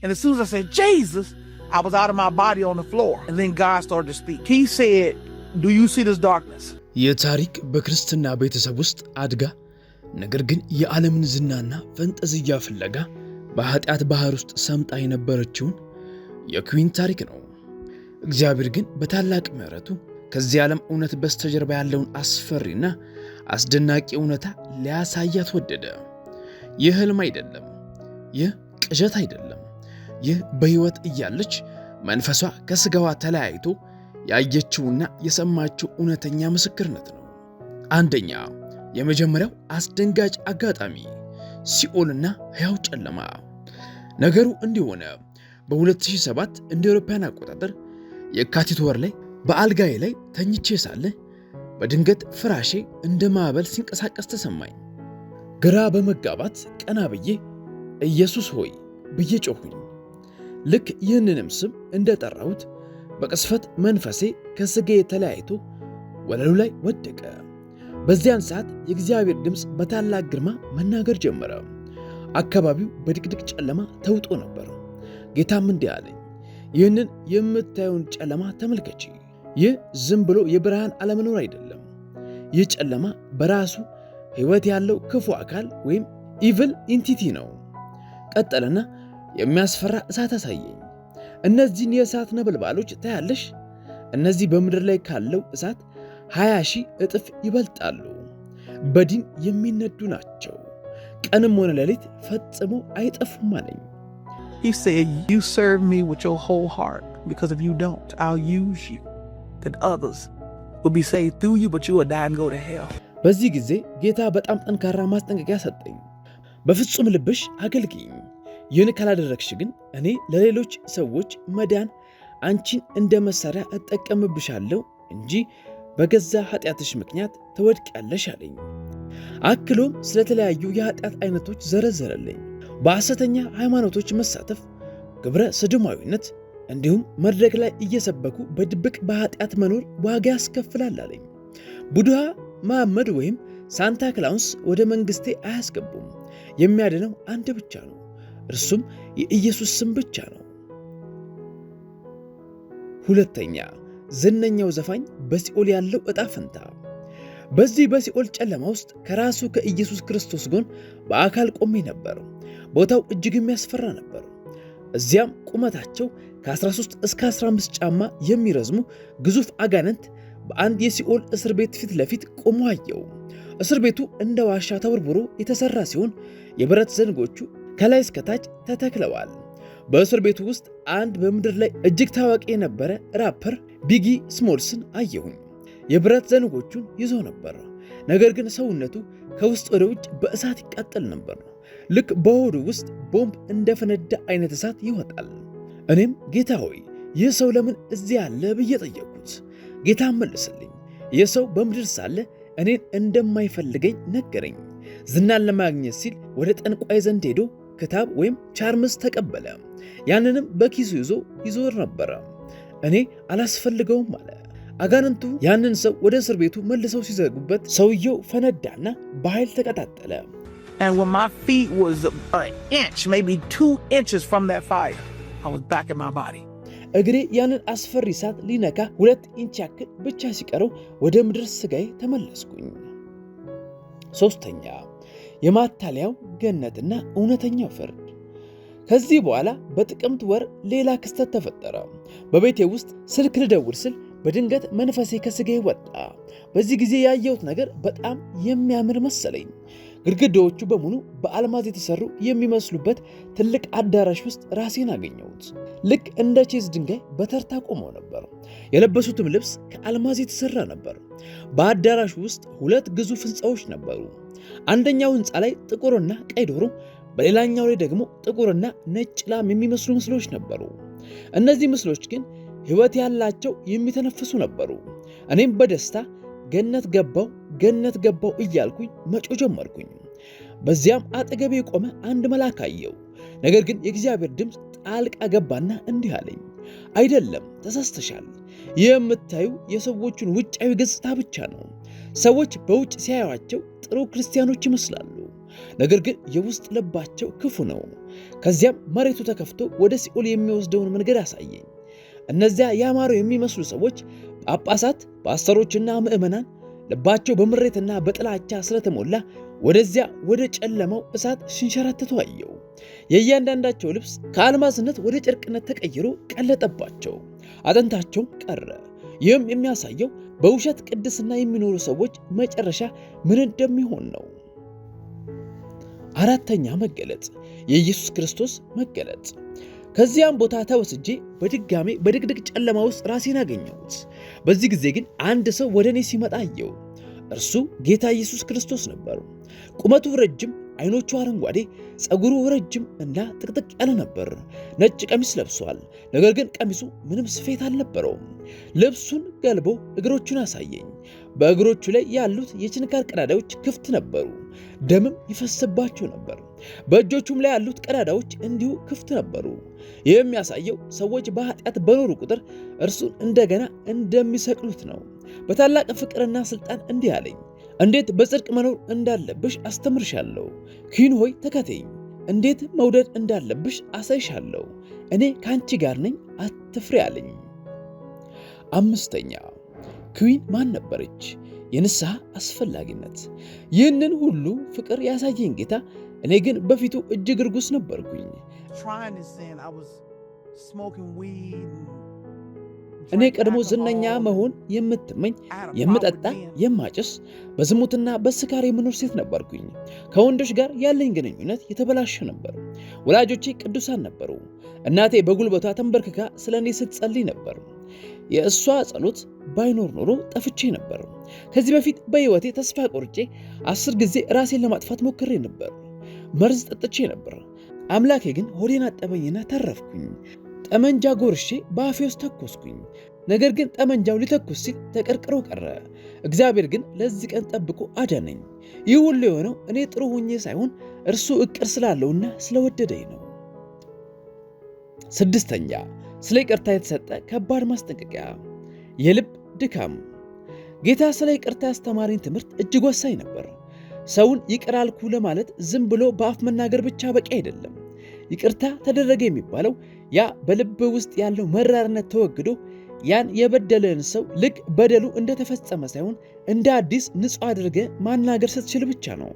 And as soon as I said, Jesus, I was out of my body on the floor. And then God started to speak. He said, do you see this darkness? የታሪክ በክርስትና ቤተሰብ ውስጥ አድጋ ነገር ግን የዓለምን ዝናና ፈንጠዝያ ፍለጋ በኃጢአት ባህር ውስጥ ሰምጣ የነበረችውን የኩዊን ታሪክ ነው። እግዚአብሔር ግን በታላቅ ምሕረቱ ከዚህ ዓለም እውነት በስተጀርባ ያለውን አስፈሪና አስደናቂ እውነታ ሊያሳያት ወደደ። ይህ ህልም አይደለም። ይህ ቅዠት አይደለም። ይህ በሕይወት እያለች መንፈሷ ከሥጋዋ ተለያይቶ ያየችውና የሰማችው እውነተኛ ምስክርነት ነው። አንደኛ፣ የመጀመሪያው አስደንጋጭ አጋጣሚ ሲኦልና ሕያው ጨለማ። ነገሩ እንዲሆነ በ2007 እንደ አውሮፓውያን አቆጣጠር የካቲት ወር ላይ በአልጋዬ ላይ ተኝቼ ሳለ በድንገት ፍራሼ እንደ ማዕበል ሲንቀሳቀስ ተሰማኝ። ግራ በመጋባት ቀና ብዬ ኢየሱስ ሆይ ብዬ ጮኽኝ። ልክ ይህንንም ስም እንደጠራሁት በቅስፈት መንፈሴ ከሥጋዬ ተለያይቶ ወለሉ ላይ ወደቀ። በዚያን ሰዓት የእግዚአብሔር ድምፅ በታላቅ ግርማ መናገር ጀመረ። አካባቢው በድቅድቅ ጨለማ ተውጦ ነበር። ጌታም እንዲህ አለኝ፣ ይህንን የምታየውን ጨለማ ተመልከቺ። ይህ ዝም ብሎ የብርሃን አለመኖር አይደለም። ይህ ጨለማ በራሱ ሕይወት ያለው ክፉ አካል ወይም ኢቭል ኢንቲቲ ነው። ቀጠለና የሚያስፈራ እሳት አሳየኝ። እነዚህን የእሳት ነበልባሎች ታያለሽ? እነዚህ በምድር ላይ ካለው እሳት 20,000 እጥፍ ይበልጣሉ። በዲን የሚነዱ ናቸው። ቀንም ሆነ ሌሊት ፈጽሞ አይጠፉም አለኝ። He said, you serve me with your whole heart, because if you don't, I'll use you, that others will be saved through you, but you will die and go to hell. በዚህ ጊዜ ጌታ በጣም ጠንካራ ማስጠንቀቂያ ሰጠኝ። በፍጹም ልብሽ አገልግኝ። ይህን ካላደረግሽ ግን እኔ ለሌሎች ሰዎች መዳን አንቺን እንደ መሳሪያ እጠቀምብሻለሁ እንጂ በገዛ ኃጢአትሽ ምክንያት ትወድቂያለሽ አለኝ። አክሎም ስለተለያዩ የኃጢአት አይነቶች ዘረዘረልኝ። በሐሰተኛ ሃይማኖቶች መሳተፍ፣ ግብረ ሰዶማዊነት እንዲሁም መድረክ ላይ እየሰበኩ በድብቅ በኃጢአት መኖር ዋጋ ያስከፍላል አለኝ። ቡድሃ፣ መሐመድ ወይም ሳንታ ክላውስ ወደ መንግሥቴ አያስገቡም። የሚያድነው አንድ ብቻ ነው፣ እርሱም የኢየሱስ ስም ብቻ ነው። ሁለተኛ፣ ዝነኛው ዘፋኝ በሲኦል ያለው ዕጣ ፈንታ። በዚህ በሲኦል ጨለማ ውስጥ ከራሱ ከኢየሱስ ክርስቶስ ጎን በአካል ቆሜ ነበር። ቦታው እጅግ የሚያስፈራ ነበር። እዚያም ቁመታቸው ከ13 እስከ 15 ጫማ የሚረዝሙ ግዙፍ አጋንንት በአንድ የሲኦል እስር ቤት ፊት ለፊት ቆሞ አየው። እስር ቤቱ እንደ ዋሻ ተወርብሮ የተሰራ ሲሆን የብረት ዘንጎቹ ከላይ እስከ ታች ተተክለዋል። በእስር ቤቱ ውስጥ አንድ በምድር ላይ እጅግ ታዋቂ የነበረ ራፐር ቢጊ ስሞልስን አየሁኝ። የብረት ዘንጎቹን ይዞ ነበር፣ ነገር ግን ሰውነቱ ከውስጥ ወደ ውጭ በእሳት ይቃጠል ነበር። ልክ በሆዱ ውስጥ ቦምብ እንደፈነዳ አይነት እሳት ይወጣል። እኔም ጌታ ሆይ ይህ ሰው ለምን እዚህ አለ ብዬ ጠየቅኩት። ጌታ መልስልኝ፣ ይህ ሰው በምድር ሳለ እኔን እንደማይፈልገኝ ነገረኝ። ዝናን ለማግኘት ሲል ወደ ጠንቋይ ዘንድ ሄዶ ክታብ ወይም ቻርምስ ተቀበለ። ያንንም በኪሱ ይዞ ይዞር ነበረ። እኔ አላስፈልገውም አለ። አጋንንቱ ያንን ሰው ወደ እስር ቤቱ መልሰው ሲዘጉበት ሰውየው ፈነዳና በኃይል ተቀጣጠለ። And when my feet was an inch, maybe 2 inches from that fire, I was back in my body. እግሬ ያንን አስፈሪ እሳት ሊነካ 2 ኢንች ያክል ብቻ ሲቀረው ወደ ምድር ስጋዬ ተመለስኩኝ። ሶስተኛ፣ የማታለያው ገነትና እውነተኛው ፍርድ። ከዚህ በኋላ በጥቅምት ወር ሌላ ክስተት ተፈጠረ። በቤቴ ውስጥ ስልክ ልደውል ስል በድንገት መንፈሴ ከስጋዬ ወጣ። በዚህ ጊዜ ያየሁት ነገር በጣም የሚያምር መሰለኝ። ግድግዳዎቹ በሙሉ በአልማዝ የተሰሩ የሚመስሉበት ትልቅ አዳራሽ ውስጥ ራሴን አገኘሁት። ልክ እንደ ቼዝ ድንጋይ በተርታ ቆመው ነበር። የለበሱትም ልብስ ከአልማዝ የተሰራ ነበር። በአዳራሹ ውስጥ 2 ግዙፍ ሕንፃዎች ነበሩ። አንደኛው ሕንፃ ላይ ጥቁርና ቀይ ዶሮ፣ በሌላኛው ላይ ደግሞ ጥቁርና ነጭ ላም የሚመስሉ ምስሎች ነበሩ። እነዚህ ምስሎች ግን ሕይወት ያላቸው የሚተነፍሱ ነበሩ። እኔም በደስታ ገነት ገባው እያልኩኝ መጮ ጀመርኩኝ። በዚያም አጠገቤ የቆመ አንድ መልአክ አየሁ። ነገር ግን የእግዚአብሔር ድምፅ ጣልቃ ገባና እንዲህ አለኝ፣ አይደለም፣ ተሳስተሻል። ይህ የምታዩ የሰዎቹን ውጫዊ ገጽታ ብቻ ነው። ሰዎች በውጭ ሲያዩአቸው ጥሩ ክርስቲያኖች ይመስላሉ፣ ነገር ግን የውስጥ ልባቸው ክፉ ነው። ከዚያም መሬቱ ተከፍቶ ወደ ሲኦል የሚወስደውን መንገድ አሳየኝ። እነዚያ ያማሩ የሚመስሉ ሰዎች ጳጳሳት፣ ፓስተሮችና ምዕመናን ልባቸው በምሬትና በጥላቻ ስለተሞላ ወደዚያ ወደ ጨለማው እሳት ሲንሸራተቱ አየው። የእያንዳንዳቸው ልብስ ከአልማዝነት ወደ ጨርቅነት ተቀይሮ ቀለጠባቸው፣ አጥንታቸውም ቀረ። ይህም የሚያሳየው በውሸት ቅድስና የሚኖሩ ሰዎች መጨረሻ ምን እንደሚሆን ነው። አራተኛ መገለጥ፣ የኢየሱስ ክርስቶስ መገለጥ። ከዚያም ቦታ ተወስጄ በድጋሜ በድቅድቅ ጨለማ ውስጥ ራሴን አገኘሁት። በዚህ ጊዜ ግን አንድ ሰው ወደ እኔ ሲመጣ አየሁ። እርሱ ጌታ ኢየሱስ ክርስቶስ ነበር። ቁመቱ ረጅም፣ አይኖቹ አረንጓዴ፣ ፀጉሩ ረጅም እና ጥቅጥቅ ያለ ነበር። ነጭ ቀሚስ ለብሷል፣ ነገር ግን ቀሚሱ ምንም ስፌት አልነበረውም። ልብሱን ገልቦ እግሮቹን አሳየኝ። በእግሮቹ ላይ ያሉት የችንካር ቀዳዳዎች ክፍት ነበሩ፣ ደምም ይፈስባቸው ነበር። በእጆቹም ላይ ያሉት ቀዳዳዎች እንዲሁ ክፍት ነበሩ። ይህ የሚያሳየው ሰዎች በኃጢአት በኖሩ ቁጥር እርሱን እንደገና እንደሚሰቅሉት ነው። በታላቅ ፍቅርና ስልጣን እንዲህ አለኝ፣ እንዴት በጽድቅ መኖር እንዳለብሽ አስተምርሻለሁ። ኪን ሆይ ተከተይኝ፣ እንዴት መውደድ እንዳለብሽ አሳይሻለሁ። እኔ ከአንቺ ጋር ነኝ፣ አትፍሪ አለኝ። አምስተኛ ክዊን ማን ነበረች? የንስሐ አስፈላጊነት። ይህንን ሁሉ ፍቅር ያሳየኝ ጌታ፣ እኔ ግን በፊቱ እጅግ ርጉስ ነበርኩኝ። እኔ ቀድሞ ዝነኛ መሆን የምትመኝ፣ የምጠጣ፣ የማጭስ፣ በዝሙትና በስካር የምኖር ሴት ነበርኩኝ። ከወንዶች ጋር ያለኝ ግንኙነት የተበላሸ ነበር። ወላጆቼ ቅዱሳን ነበሩ። እናቴ በጉልበቷ ተንበርክካ ስለ እኔ ስትጸልይ ነበር። የእሷ ጸሎት ባይኖር ኖሮ ጠፍቼ ነበር። ከዚህ በፊት በሕይወቴ ተስፋ ቆርጬ 10 ጊዜ ራሴን ለማጥፋት ሞክሬ ነበር። መርዝ ጠጥቼ ነበር። አምላኬ ግን ሆዴን አጠበኝና ተረፍኩኝ። ጠመንጃ ጎርሼ በአፌ ውስጥ ተኮስኩኝ። ነገር ግን ጠመንጃው ሊተኩስ ሲል ተቀርቅሮ ቀረ። እግዚአብሔር ግን ለዚህ ቀን ጠብቆ አዳነኝ። ይህ ሁሉ የሆነው እኔ ጥሩ ሆኜ ሳይሆን እርሱ ዕቅድ ስላለውና ስለወደደኝ ነው። ስድስተኛ ስለ ይቅርታ የተሰጠ ከባድ ማስጠንቀቂያ፣ የልብ ድካም። ጌታ ስለ ይቅርታ ያስተማረኝ ትምህርት እጅግ ወሳኝ ነበር። ሰውን ይቅር አልኩ ለማለት ዝም ብሎ በአፍ መናገር ብቻ በቂ አይደለም። ይቅርታ ተደረገ የሚባለው ያ በልብ ውስጥ ያለው መራርነት ተወግዶ ያን የበደለን ሰው ልክ በደሉ እንደተፈጸመ ሳይሆን እንደ አዲስ ንጹሕ አድርገ ማናገር ስትችል ብቻ ነው።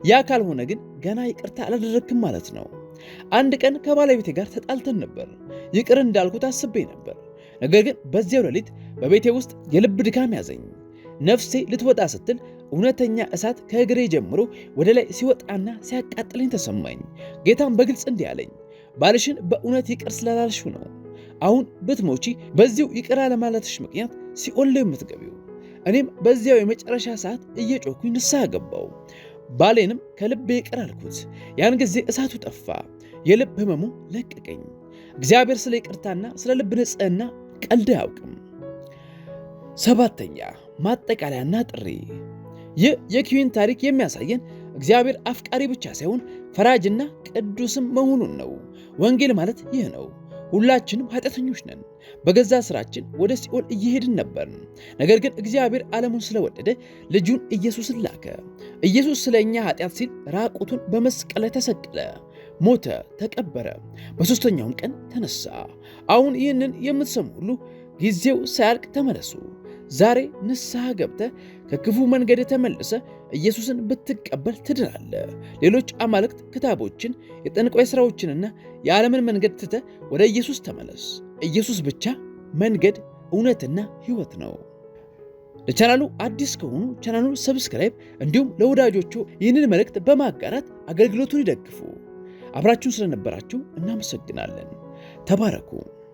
ያ ካልሆነ ግን ገና ይቅርታ አላደረግክም ማለት ነው። አንድ ቀን ከባለቤቴ ጋር ተጣልተን ነበር። ይቅር እንዳልኩት አስቤ ነበር። ነገር ግን በዚያው ሌሊት በቤቴ ውስጥ የልብ ድካም ያዘኝ። ነፍሴ ልትወጣ ስትል እውነተኛ እሳት ከእግሬ ጀምሮ ወደ ላይ ሲወጣና ሲያቃጥለኝ ተሰማኝ። ጌታም በግልጽ እንዲህ አለኝ፣ ባልሽን በእውነት ይቅር ስላላልሽው ነው። አሁን ብትሞቺ በዚሁ ይቅር አለማለትሽ ምክንያት ሲኦል ነው የምትገቢው። እኔም በዚያው የመጨረሻ ሰዓት እየጮኩኝ ንስሐ ገባው። ባሌንም ከልቤ ይቅር አልኩት። ያን ጊዜ እሳቱ ጠፋ፣ የልብ ህመሙ ለቀቀኝ። እግዚአብሔር ስለ ይቅርታና ስለ ልብ ንጽህና ቀልድ አያውቅም። ሰባተኛ ማጠቃለያና ጥሪ። ይህ የኪዊን ታሪክ የሚያሳየን እግዚአብሔር አፍቃሪ ብቻ ሳይሆን ፈራጅና ቅዱስም መሆኑን ነው። ወንጌል ማለት ይህ ነው። ሁላችንም ኃጢአተኞች ነን። በገዛ ስራችን ወደ ሲኦል እየሄድን ነበር። ነገር ግን እግዚአብሔር ዓለሙን ስለወደደ ልጁን ኢየሱስን ላከ። ኢየሱስ ስለ እኛ ኃጢአት ሲል ራቁቱን በመስቀል ላይ ተሰቀለ፣ ሞተ፣ ተቀበረ፣ በሦስተኛውም ቀን ተነሳ። አሁን ይህንን የምትሰሙ ሁሉ ጊዜው ሳያልቅ ተመለሱ። ዛሬ ንስሐ ገብተ ከክፉ መንገድ ተመልሰ ኢየሱስን ብትቀበል ትድናለህ። ሌሎች አማልክት፣ ክታቦችን፣ የጠንቋይ ሥራዎችንና የዓለምን መንገድ ትተ ወደ ኢየሱስ ተመለስ። ኢየሱስ ብቻ መንገድ፣ እውነትና ሕይወት ነው። ለቻናሉ አዲስ ከሆኑ ቻናሉን ሰብስክራይብ፣ እንዲሁም ለወዳጆቹ ይህንን መልእክት በማጋራት አገልግሎቱን ይደግፉ። አብራችሁን ስለነበራችሁ እናመሰግናለን። ተባረኩ።